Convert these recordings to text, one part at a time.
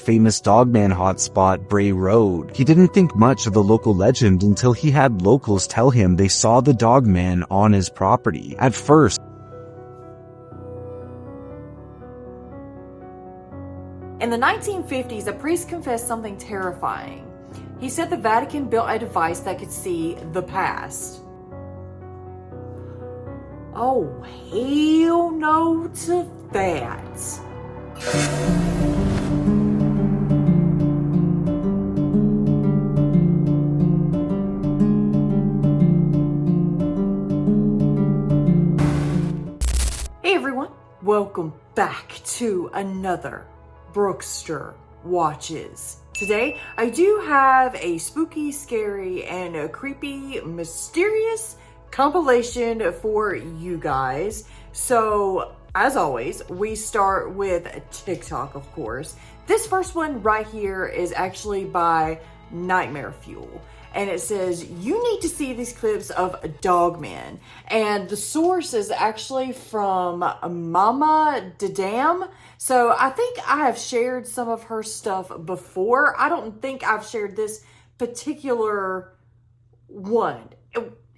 famous Dogman hotspot Bray Road. He didn't think much of the local legend until he had locals tell him they saw the Dogman on his property. At first, in the 1950s, a priest confessed something terrifying. He said the Vatican built a device that could see the past. Oh, hell no to that. Hey everyone, welcome back to another Brookestirr Watches. Today, I do have a spooky, scary, and a creepy, mysterious compilation for you guys. So, as always, we start with TikTok, of course. This first one right here is actually by Nightmare Fuel. And it says, you need to see these clips of Dogman. And the source is actually from Mama Dadam. So I think I have shared some of her stuff before. I don't think I've shared this particular one.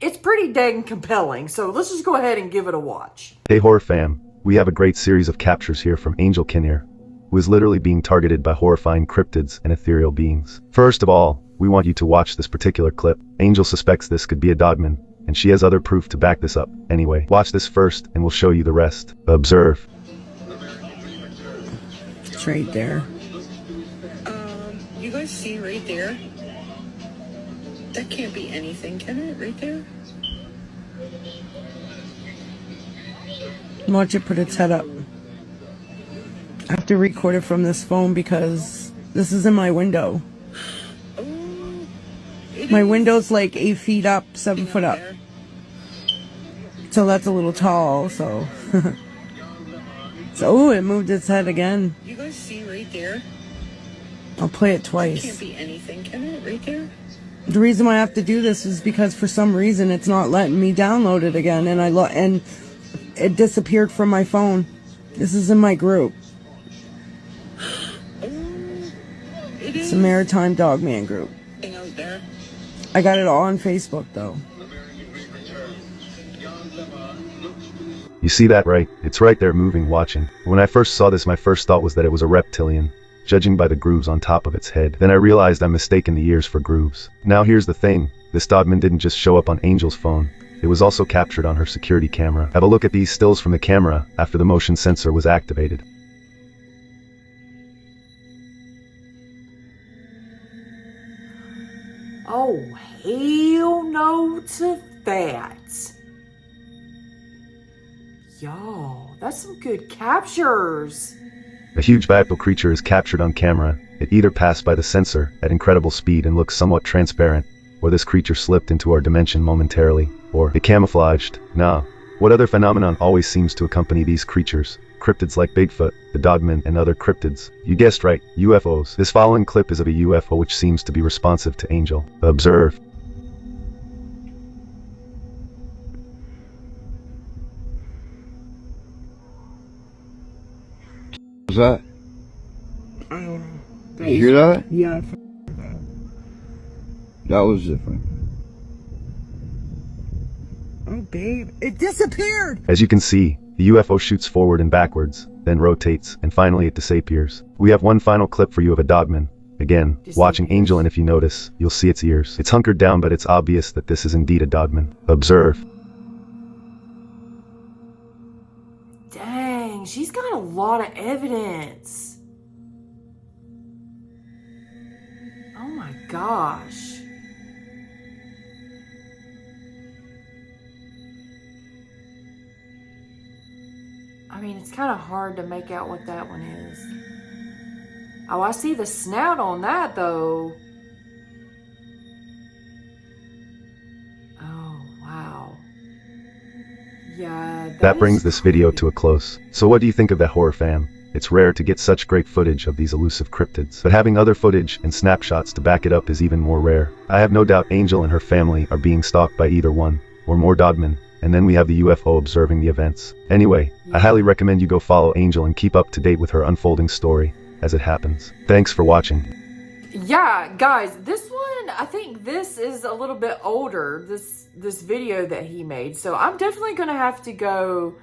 It's pretty dang compelling. So let's just go ahead and give it a watch. Hey horror fam, we have a great series of captures here from Angel Kinnear, who is literally being targeted by horrifying cryptids and ethereal beings. First of all, we want you to watch this particular clip. Angel suspects this could be a Dogman, and she has other proof to back this up. Anyway, watch this first and we'll show you the rest. Observe. It's right there. You guys see right there? That can't be anything, can it? Right there? Watch it put its head up. I have to record it from this phone because this is in my window. My window's like 8 feet up, 7 foot up. So that's a little tall, so. So, it moved its head again. You guys see right there? I'll play it That twice. can't be anything, can it? Right there? The reason why I have to do this is because for some reason it's not letting me download it again, and and it disappeared from my phone. This is in my group. It's a Maritime Dogman group. Out there. I got it all on Facebook though. You see that, right? It's right there moving, watching. When I first saw this, my first thought was that it was a reptilian, judging by the grooves on top of its head. Then I realized I mistaken the ears for grooves. Now here's the thing, this Dogman didn't just show up on Angel's phone. It was also captured on her security camera. Have a look at these stills from the camera after the motion sensor was activated. Oh, hell no to that. Y'all, that's some good captures. A huge bipedal creature is captured on camera. It either passed by the sensor at incredible speed and looks somewhat transparent, or this creature slipped into our dimension momentarily, or it camouflaged. Nah. What other phenomenon always seems to accompany these creatures? Cryptids like Bigfoot, the Dogman, and other cryptids. You guessed right, UFOs. This following clip is of a UFO which seems to be responsive to Angel. Observe. Was that? I don't know. Did you hear that? Yeah. That was different. Oh, babe. It disappeared! As you can see, the UFO shoots forward and backwards, then rotates, and finally it disappears. We have one final clip for you of a Dogman. Again, watching Angel, and if you notice, you'll see its ears. It's hunkered down, but it's obvious that this is indeed a Dogman. Observe. Dang, she's got a lot of evidence. Oh my gosh. I mean, it's kind of hard to make out what that one is. Oh, I see the snout on that, though. Oh, wow. Yeah, That brings this video to a close. So what do you think of that, horror fam? It's rare to get such great footage of these elusive cryptids, but having other footage and snapshots to back it up is even more rare. I have no doubt Angel and her family are being stalked by either one, or more Dogmen, and then we have the UFO observing the events. Anyway, I highly recommend you go follow Angel and keep up to date with her unfolding story. as it happens. Thanks for watching. Yeah, guys, this one, I think this is a little bit older, this video that he made. So I'm definitely going to have to go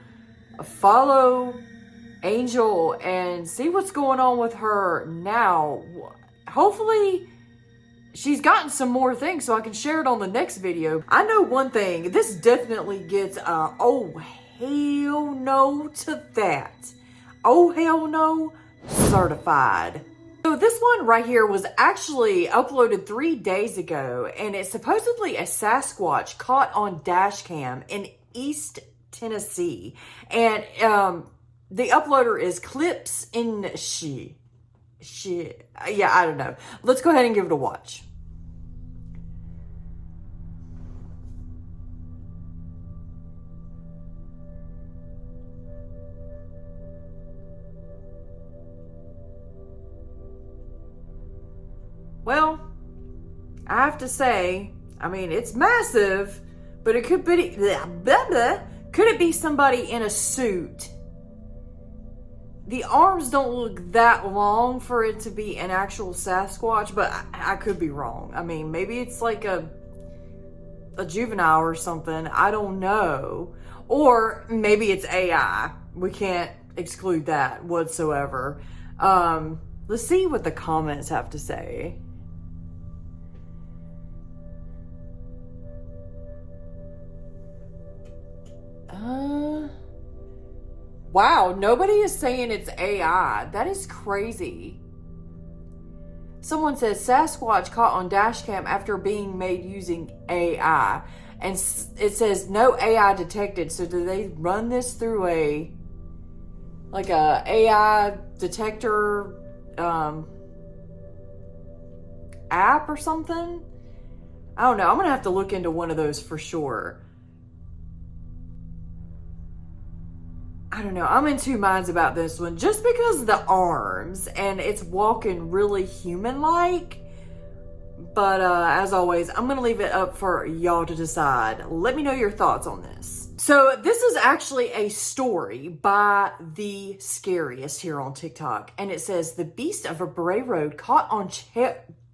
follow Angel and see what's going on with her now. Hopefully she's gotten some more things so I can share it on the next video. I know one thing, this definitely gets oh hell no to that. Oh hell no certified. So this one right here was actually uploaded 3 days ago, and it's supposedly a Sasquatch caught on dash cam in East Tennessee. And the uploader is Clips in yeah, I don't know. Let's go ahead and give it a watch. Well, I have to say, I mean, it's massive, but it could be, could it be somebody in a suit? The arms don't look that long for it to be an actual Sasquatch, but I could be wrong. I mean, maybe it's like a juvenile or something. I don't know. Or maybe it's AI. We can't exclude that whatsoever. Let's see what the comments have to say. Wow, nobody is saying it's AI. That is crazy. Someone says Sasquatch caught on dashcam after being made using AI. And it says no AI detected. So do they run this through a AI detector app or something? I don't know. I'm going to have to look into one of those for sure. I don't know. I'm in two minds about this one just because of the arms and it's walking really human-like. But as always, I'm going to leave it up for y'all to decide. Let me know your thoughts on this. So this is actually a story by The Scariest here on TikTok. And it says, the beast of a Bray road caught on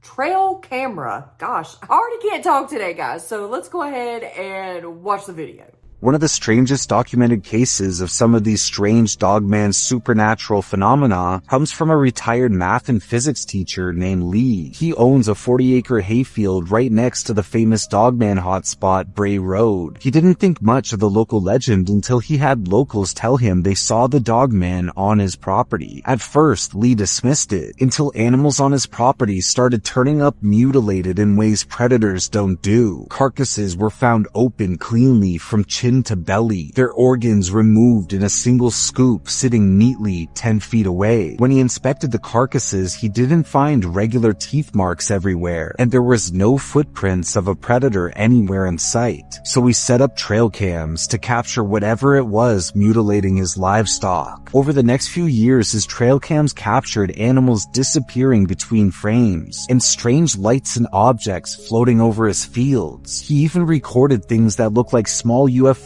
trail camera. Gosh, I already can't talk today, guys. So let's go ahead and watch the video. One of the strangest documented cases of some of these strange Dogman supernatural phenomena comes from a retired math and physics teacher named Lee. He owns a 40-acre hayfield right next to the famous Dogman hotspot Bray Road. He didn't think much of the local legend until he had locals tell him they saw the Dogman on his property. At first, Lee dismissed it, until animals on his property started turning up mutilated in ways predators don't do. Carcasses were found open cleanly from chin to belly, their organs removed in a single scoop sitting neatly 10 feet away. When he inspected the carcasses, he didn't find regular teeth marks everywhere, and there was no footprints of a predator anywhere in sight. So he set up trail cams to capture whatever it was mutilating his livestock. Over the next few years, his trail cams captured animals disappearing between frames, and strange lights and objects floating over his fields. He even recorded things that looked like small UFOs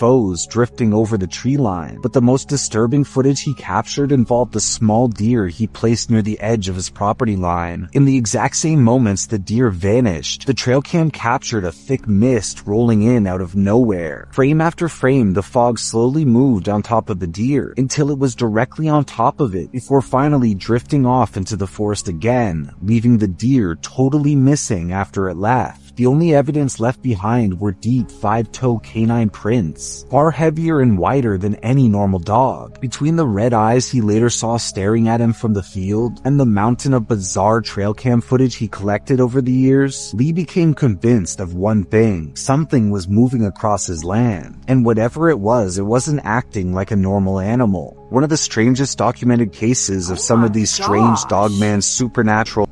drifting over the tree line, but the most disturbing footage he captured involved a small deer he placed near the edge of his property line. In the exact same moments the deer vanished, the trail cam captured a thick mist rolling in out of nowhere. Frame after frame, the fog slowly moved on top of the deer until it was directly on top of it, before finally drifting off into the forest again, leaving the deer totally missing after it left. The only evidence left behind were deep 5-toe canine prints, far heavier and wider than any normal dog. Between the red eyes he later saw staring at him from the field, and the mountain of bizarre trail cam footage he collected over the years, Lee became convinced of one thing: something was moving across his land. And whatever it wasn't acting like a normal animal. One of the strangest documented cases of some of these strange Dogman supernatural.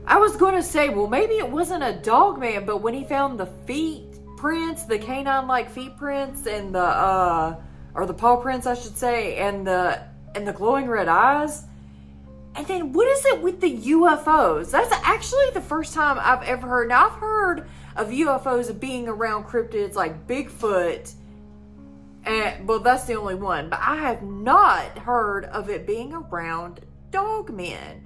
I was going to say, well, maybe it wasn't a Dogman, but when he found the feet prints, the canine-like feet prints, and the, or the paw prints, I should say, and the glowing red eyes. And then what is it with the UFOs? That's actually the first time I've ever heard. Now, I've heard of UFOs being around cryptids like Bigfoot, and, well, that's the only one. But I have not heard of it being around Dogman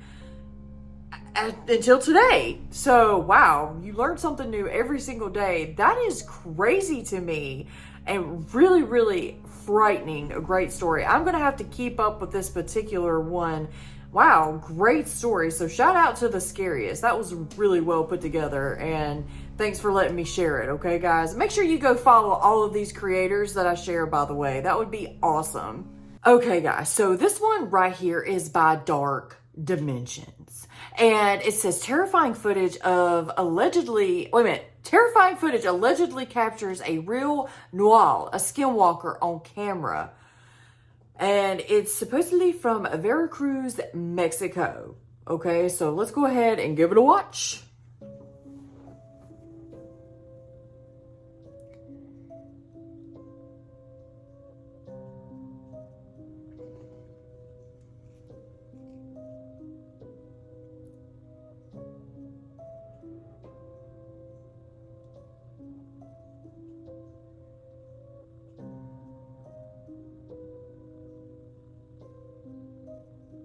until today. So wow, you learn something new every single day. That is crazy to me and really, really frightening. A great story. I'm gonna have to keep up with this particular one. Wow, great story. So shout out to the scariest. That was really well put together, and thanks for letting me share it. Okay guys, make sure you go follow all of these creators that I share, by the way. That would be awesome. Okay guys, so this one right here is by Dark Dimensions, and it says terrifying footage allegedly captures a real noir, a skinwalker, on camera. And it's supposedly from Veracruz, Mexico. Okay, so let's go ahead and give it a watch.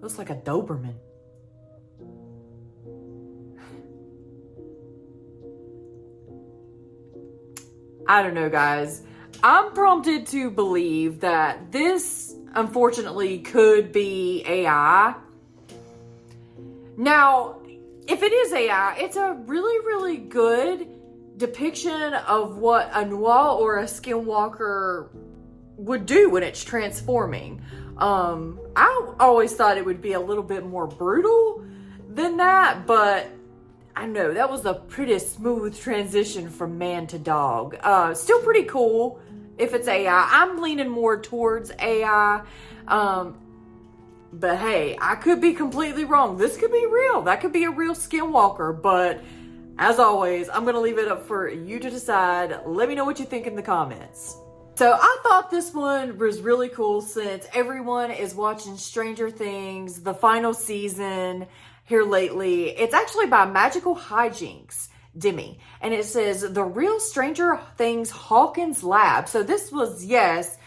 Looks like a Doberman. I don't know, guys. I'm prompted to believe that this, unfortunately, could be AI. Now, if it is AI, it's a really, really good depiction of what a noir or a skinwalker would do when it's transforming. I always thought it would be a little bit more brutal than that, but I know that was a pretty smooth transition from man to dog. Still pretty cool if it's AI. I'm leaning more towards AI. But hey, I could be completely wrong. This could be real. That could be a real skinwalker, but as always, I'm going to leave it up for you to decide. Let me know what you think in the comments. So I thought this one was really cool since everyone is watching Stranger Things, the final season here lately. It's actually by Magical Hijinks, Demi. And it says, The Real Stranger Things Hawkins Lab. So this was, yes,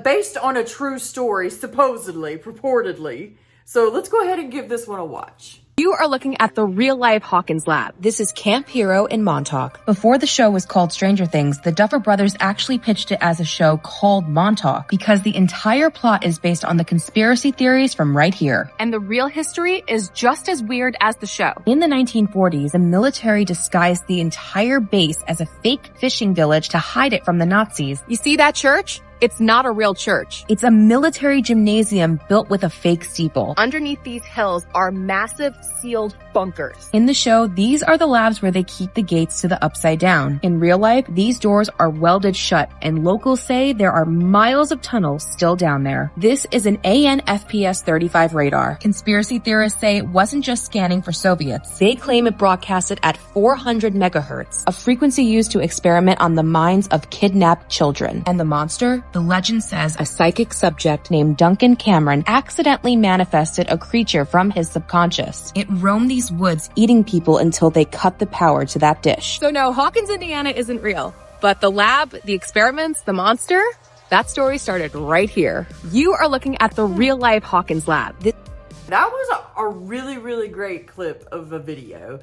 based on a true story, supposedly, purportedly. So let's go ahead and give this one a watch. You are looking at the real-life Hawkins Lab. This is Camp Hero in Montauk. Before the show was called Stranger Things, the Duffer Brothers actually pitched it as a show called Montauk because the entire plot is based on the conspiracy theories from right here. And the real history is just as weird as the show. In the 1940s, the military disguised the entire base as a fake fishing village to hide it from the Nazis. You see that church? It's not a real church. It's a military gymnasium built with a fake steeple. Underneath these hills are massive sealed bunkers. In the show, these are the labs where they keep the gates to the upside down. In real life, these doors are welded shut, and locals say there are miles of tunnels still down there. This is an AN/FPS 35 radar. Conspiracy theorists say it wasn't just scanning for Soviets. They claim it broadcasted at 400 megahertz, a frequency used to experiment on the minds of kidnapped children. And the monster? The legend says a psychic subject named Duncan Cameron accidentally manifested a creature from his subconscious. It roamed these woods, eating people until they cut the power to that dish. So no, Hawkins, Indiana isn't real. But the lab, the experiments, the monster, that story started right here. You are looking at the real-life Hawkins Lab. That was a really, really great clip of a video.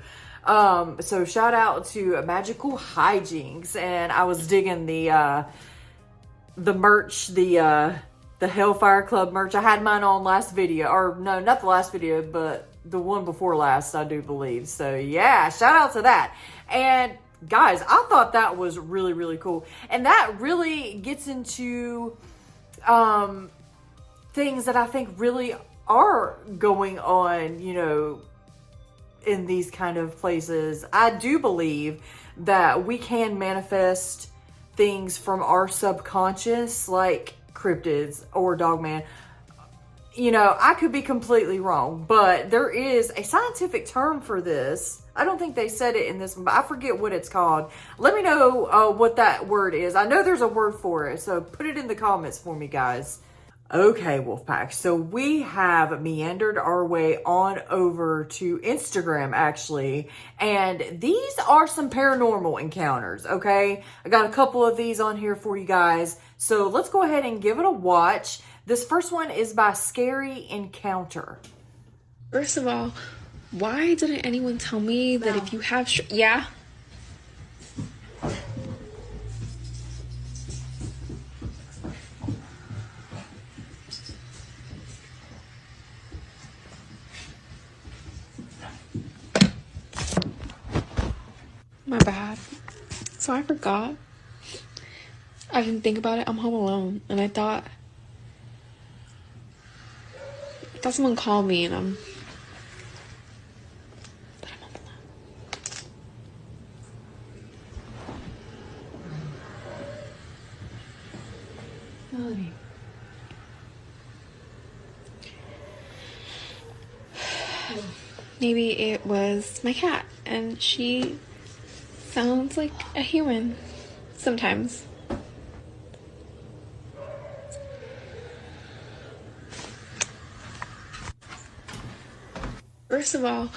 So shout out to Magical Hijinks, and I was digging the merch, the Hellfire Club merch. I had mine on last video, or no, not the last video, but the one before last, I do believe. So yeah, shout out to that. And guys, I thought that was really, really cool. And that really gets into things that I think really are going on, you know, in these kind of places. I do believe that we can manifest things from our subconscious, like cryptids or Dogman. You know, I could be completely wrong, but there is a scientific term for this. I don't think they said it in this one, but I forget what it's called. Let me know what that word is. I know there's a word for it, so put it in the comments for me, guys. Okay, Wolfpack, so we have meandered our way on over to Instagram, actually, and these are some paranormal encounters, okay? I got a couple of these on here for you guys, so let's go ahead and give it a watch. This first one is by Scary Encounter. First of all, why didn't anyone tell me that if you have yeah? My bad. So I forgot. I didn't think about it. I'm home alone, and I thought someone called me, and I'm home alone. Melody. Maybe it was my cat, and she sounds like a human sometimes. First of all,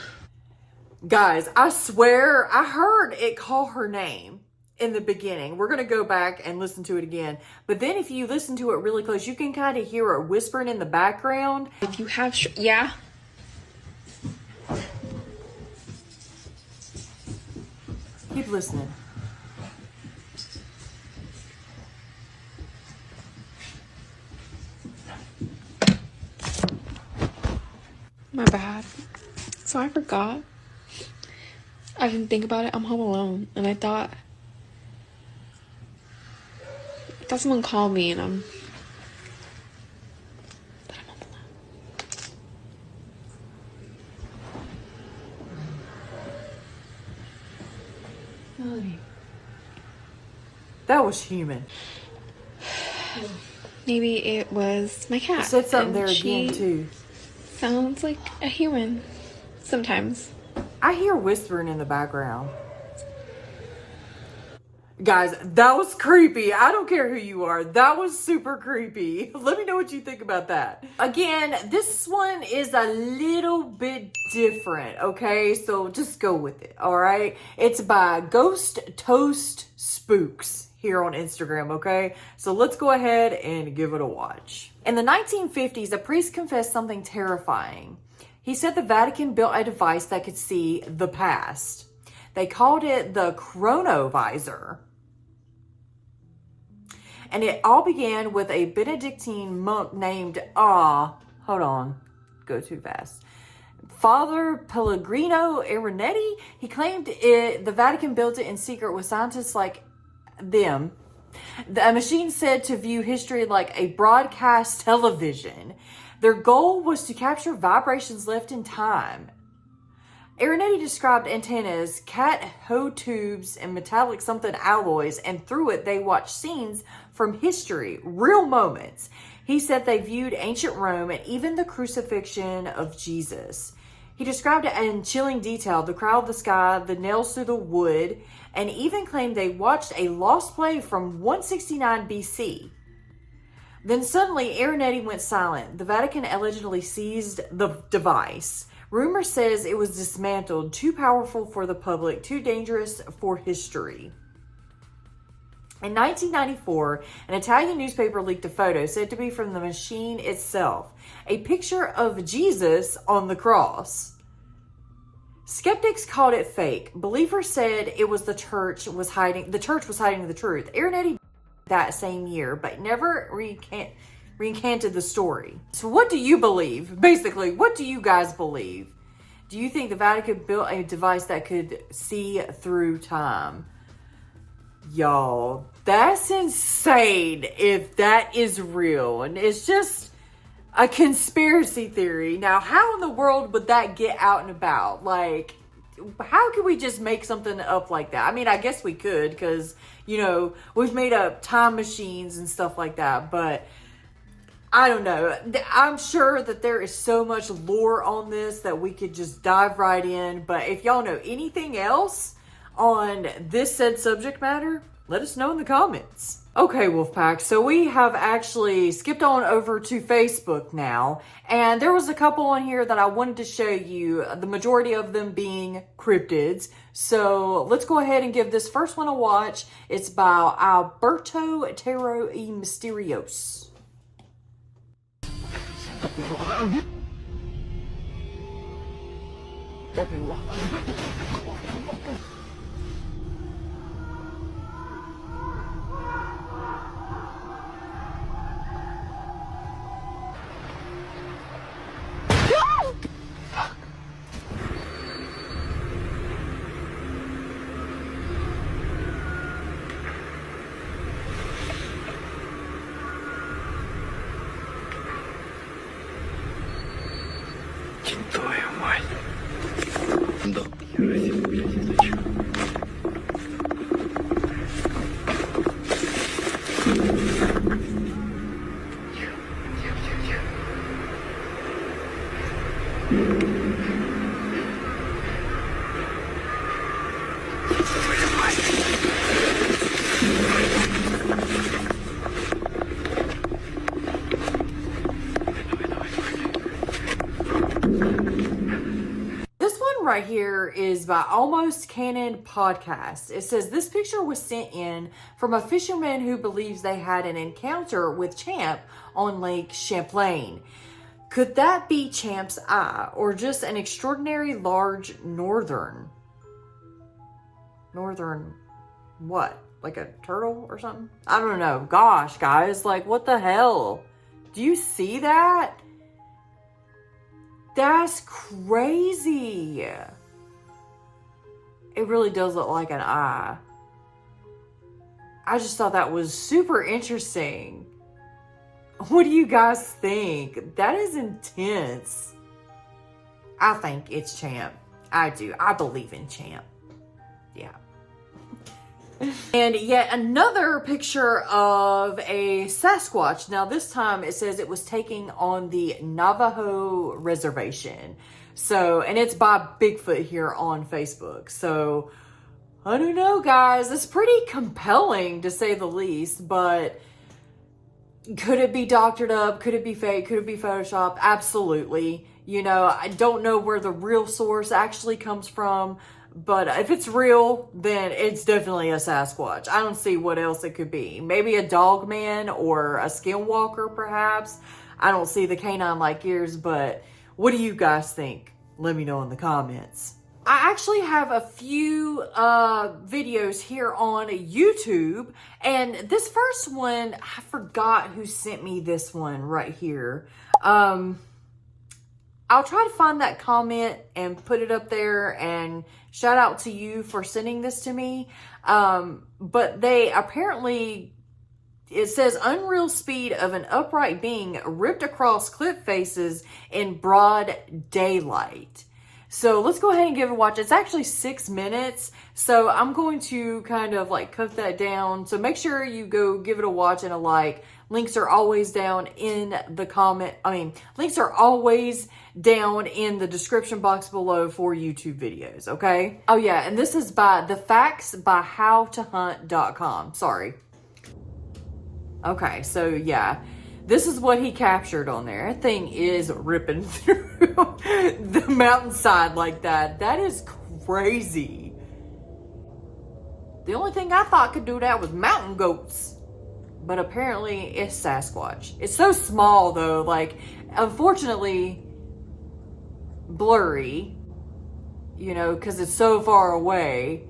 guys, I swear I heard it call her name in the beginning. We're going to go back and listen to it again. But then if you listen to it really close, you can kind of hear it whispering in the background. If you have yeah? Keep listening. My bad. So I forgot. I didn't think about it. I'm home alone, and I thought someone called me, and I'm home alone. Melody. That was human. Maybe it was my cat. It said something and there again, too. Sounds like a human sometimes. I hear whispering in the background. Guys, that was creepy. I don't care who you are. That was super creepy. Let me know what you think about that. Again, this one is a little bit different, okay? So just go with it, all right? It's by Ghost Toast Spooks here on Instagram, okay? So let's go ahead and give it a watch. In the 1950s, a priest confessed something terrifying. He said the Vatican built a device that could see the past. They called it the chronovisor. And it all began with a Benedictine monk named, hold on, go too fast. Father Pellegrino Iranetti. He claimed the Vatican built it in secret with scientists like them. The machine said to view history like a broadcast television. Their goal was to capture vibrations left in time. Iranetti described antennas, cat hoe tubes, and metallic something alloys, and through it they watched scenes from history, real moments. He said they viewed ancient Rome and even the crucifixion of Jesus. He described it in chilling detail, the crowd, the sky, the nails through the wood, and even claimed they watched a lost play from 169 BC. Then suddenly, Iranetti went silent. The Vatican allegedly seized the device. Rumor says it was dismantled, too powerful for the public, too dangerous for history. In 1994, an Italian newspaper leaked a photo said to be from the machine itself, a picture of Jesus on the cross. Skeptics called it fake. Believers said it was the church was hiding the truth. Iranetti that same year, but never recanted the story. So what do you believe? Basically, what do you guys believe? Do you think the Vatican built a device that could see through time? Y'all, that's insane if that is real. And it's just a conspiracy theory. Now, how in the world would that get out and about? Like, how could we just make something up like that? I mean, I guess we could because, you know, we've made up time machines and stuff like that. But I don't know. I'm sure that there is so much lore on this that we could just dive right in. But if y'all know anything else on this said subject matter, let us know in the comments. Okay, Wolfpack, so we have actually skipped on over to Facebook now, and there was a couple on here that I wanted to show you, the majority of them being cryptids. So let's go ahead and give this first one a watch. It's by Alberto Tero y Misterios. Right here is by Almost Canon Podcast. It says this picture was sent in from a fisherman who believes they had an encounter with Champ on Lake Champlain. Could that be Champ's eye or just an extraordinary large northern what? Like a turtle or something? I don't know. Gosh, guys, like what the hell? Do you see that? That's crazy. It really does look like an eye. I just thought that was super interesting. What do you guys think? That is intense. I think it's Champ. I do. I believe in Champ. Yeah. And yet another picture of a Sasquatch. Now this time it says it was taken on the Navajo reservation. So, and it's by Bigfoot here on Facebook. So, I don't know, guys. It's pretty compelling to say the least, but could it be doctored up? Could it be fake? Could it be Photoshopped? Absolutely. You know, I don't know where the real source actually comes from. But if it's real, then it's definitely a Sasquatch. I don't see what else it could be. Maybe a Dogman or a Skinwalker, perhaps. I don't see the canine-like ears, but what do you guys think? Let me know in the comments. I actually have a few videos here on YouTube. And this first one, I forgot who sent me this one right here. I'll try to find that comment and put it up there, and shout out to you for sending this to me. But they apparently, it says unreal speed of an upright being ripped across cliff faces in broad daylight. So let's go ahead and give it a watch. It's actually 6 minutes. So I'm going to kind of like cut that down. So make sure you go give it a watch and a like. Links are always down in the links are always down in the description box below for YouTube videos, okay? Oh yeah, and this is by The Facts by HowToHunt.com. Sorry. Okay, so yeah, this is what he captured on there. That thing is ripping through the mountainside like that. That is crazy. The only thing I thought could do that was mountain goats. But apparently it's Sasquatch. It's so small though, like, unfortunately, blurry, you know, because it's so far away.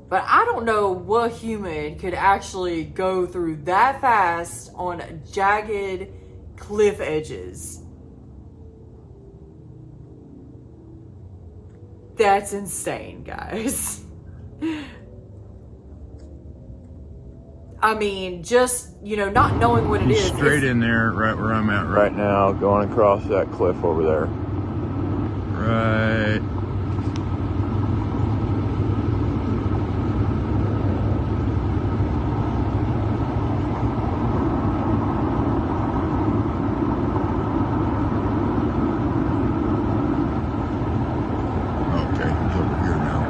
But I don't know what human could actually go through that fast on jagged cliff edges. That's insane, guys. I mean, just, you know, not knowing what it is. Straight in there, right where I'm at right now, going across that cliff over there. Right. Okay, he's over here now.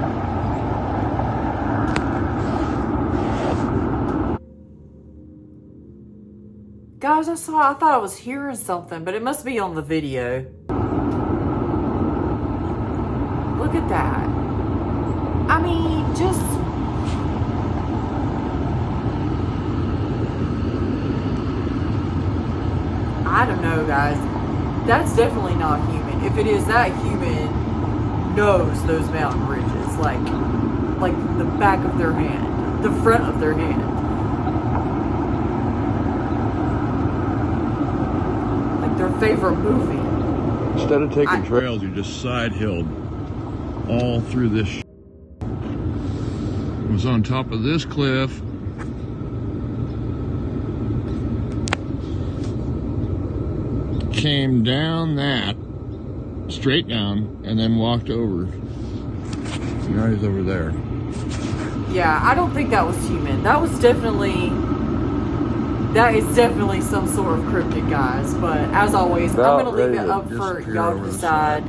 Guys, I thought I was hearing something, but it must be on the video. Look at that. I mean, just... I don't know, guys. That's definitely not human. If it is that human, knows those mountain ridges like the back of their hand, the front of their hand. Like their favorite movie. Instead of taking trails, you just side-hilled all through this. It was on top of this cliff. Came down that, straight down, and then walked over. Now he's over there. Yeah, I don't think that was human. That is definitely some sort of cryptid, guys. But as always, I'm going to leave it up for y'all to decide.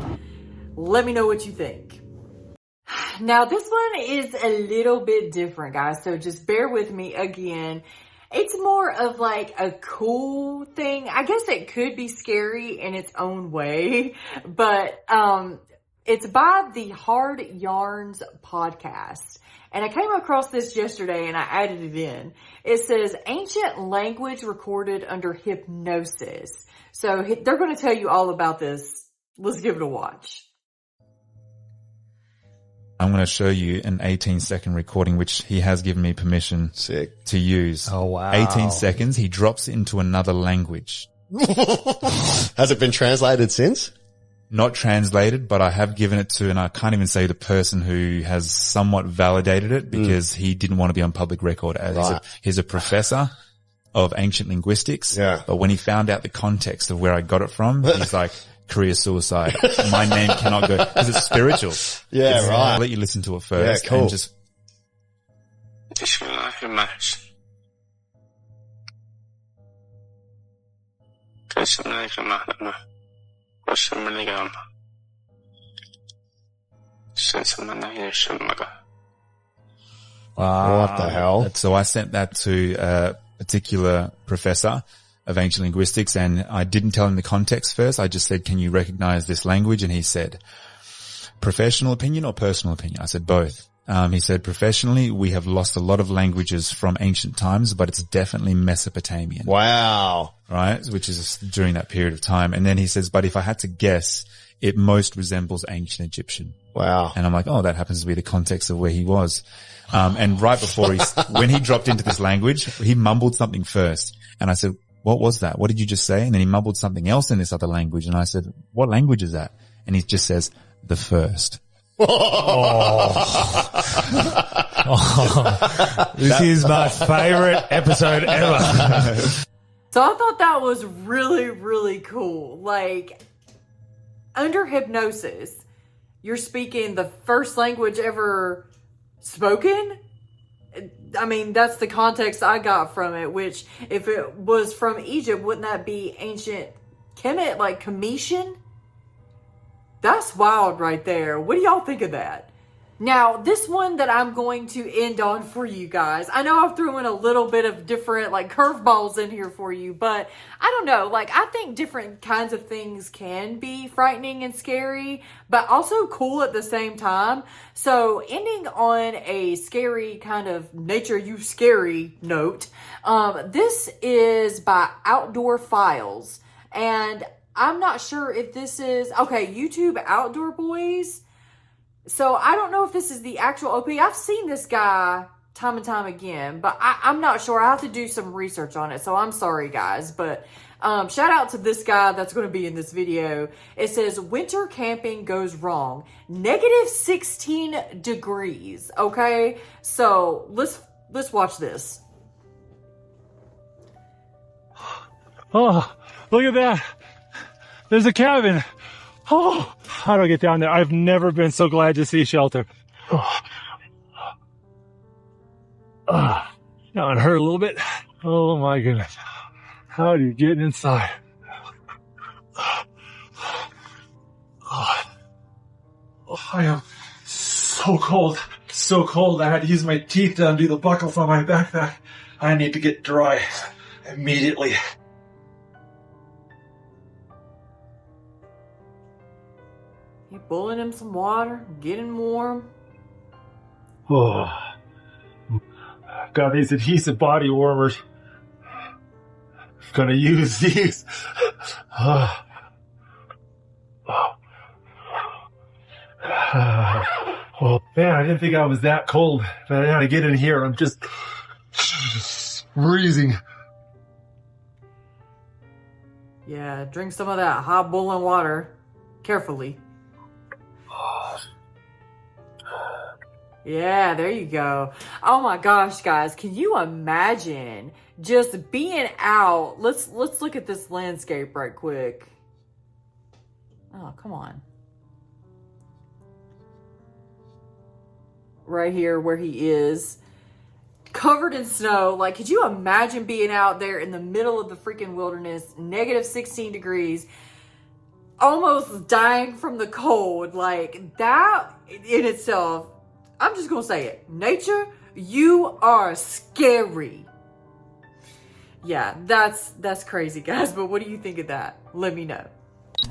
Let me know what you think. Now, this one is a little bit different, guys. So just bear with me again. It's more of like a cool thing. I guess it could be scary in its own way, but it's by the Hard Yarns podcast. And I came across this yesterday and I added it in. It says ancient language recorded under hypnosis. So they're going to tell you all about this. Let's give it a watch. I'm going to show you an 18-second recording, which he has given me permission to use. Oh, wow. 18 seconds. He drops it into another language. Has it been translated since? Not translated, but I have given it to, and I can't even say the person who has somewhat validated it because he didn't want to be on public record. As he's a professor of ancient linguistics. Yeah. But when he found out the context of where I got it from, he's like, career suicide. My name cannot go because it's spiritual. Yeah, right. I'll let you listen to it first. Yeah, cool. And just wow. What the hell? So I sent that to a particular professor of ancient linguistics, and I didn't tell him the context first. I just said, can you recognize this language? And he said, professional opinion or personal opinion? I said, both. He said, professionally, we have lost a lot of languages from ancient times, but it's definitely Mesopotamian. Wow. Right? Which is during that period of time. And then he says, but if I had to guess, it most resembles ancient Egyptian. Wow. And I'm like, oh, that happens to be the context of where he was. And right before when he dropped into this language, he mumbled something first. And I said, what was that? What did you just say? And then he mumbled something else in this other language. And I said, what language is that? And he just says, the first. This is my favorite episode ever. So I thought that was really, really cool. Like, under hypnosis, you're speaking the first language ever spoken? I mean, that's the context I got from it, which if it was from Egypt, wouldn't that be ancient Kemet, like Cometian? That's wild right there. What do y'all think of that? Now, this one that I'm going to end on for you guys, I know I've thrown in a little bit of different like curveballs in here for you, but I don't know, like I think different kinds of things can be frightening and scary, but also cool at the same time. So ending on a scary kind of nature you scary note, this is by Outdoor Files, and I'm not sure if this is, okay, YouTube Outdoor Boys. So I don't know if this is the actual OP. I've seen this guy time and time again, but I'm not sure. I have to do some research on it. So I'm sorry, guys. But shout out to this guy that's going to be in this video. It says, winter camping goes wrong. -16 degrees. Okay. So let's watch this. Oh, look at that. There's a cabin. Oh, how do I get down there? I've never been so glad to see shelter. Oh. Now it hurt a little bit. Oh my goodness. How do you get inside? Oh, I am so cold. So cold. I had to use my teeth to undo the buckles on my backpack. I need to get dry immediately. You boiling him some water, getting warm. Oh, I've got these adhesive body warmers. I'm gonna use these. Well, man, I didn't think I was that cold, but I gotta get in here. I'm just freezing. Yeah, drink some of that hot boiling water. Carefully. Yeah, there you go. Oh my gosh, guys, can you imagine just being out? Let's look at this landscape right quick. Oh, come on. Right here where he is, covered in snow. Like, could you imagine being out there in the middle of the freaking wilderness, negative 16 degrees, almost dying from the cold? Like, that in itself, I'm just gonna say it. Nature, you are scary. Yeah, that's crazy, guys. But what do you think of that? Let me know.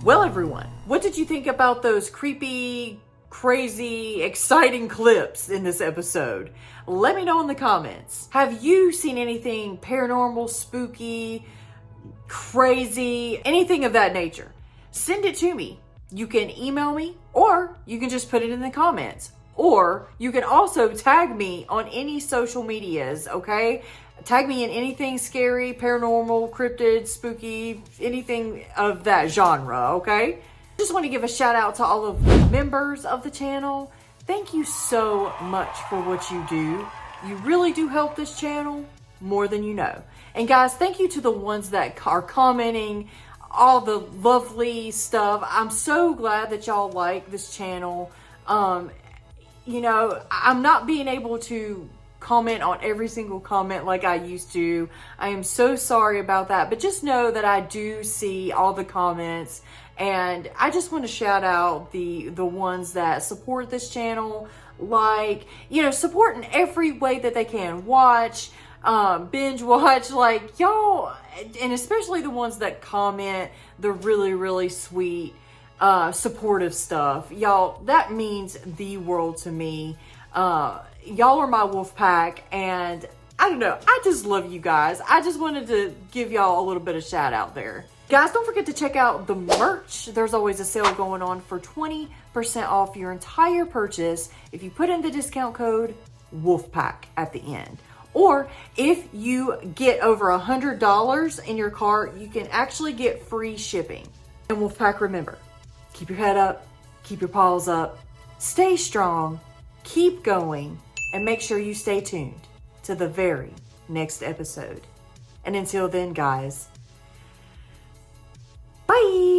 Well, everyone, what did you think about those creepy, crazy, exciting clips in this episode? Let me know in the comments. Have you seen anything paranormal, spooky, crazy, anything of that nature? Send it to me. You can email me, or you can just put it in the comments. Or you can also tag me on any social medias, okay? Tag me in anything scary, paranormal, cryptid, spooky, anything of that genre, okay? Just want to give a shout out to all of the members of the channel. Thank you so much for what you do. You really do help this channel more than you know. And guys, thank you to the ones that are commenting, all the lovely stuff. I'm so glad that y'all like this channel. You know, I'm not being able to comment on every single comment like I used to. I am so sorry about that, but just know that I do see all the comments, and I just want to shout out the ones that support this channel, like, you know, support in every way that they can. Watch, binge watch, like, y'all, and especially the ones that comment the really, really sweet, supportive stuff. Y'all, that means the world to me. Y'all are my Wolfpack, and I don't know, I just love you guys. I just wanted to give y'all a little bit of shout out there. Guys, don't forget to check out the merch. There's always a sale going on for 20% off your entire purchase if you put in the discount code Wolfpack at the end. Or if you get over $100 in your cart, you can actually get free shipping. And Wolfpack, remember, keep your head up, keep your paws up, stay strong, keep going, and make sure you stay tuned to the very next episode. And until then, guys, bye!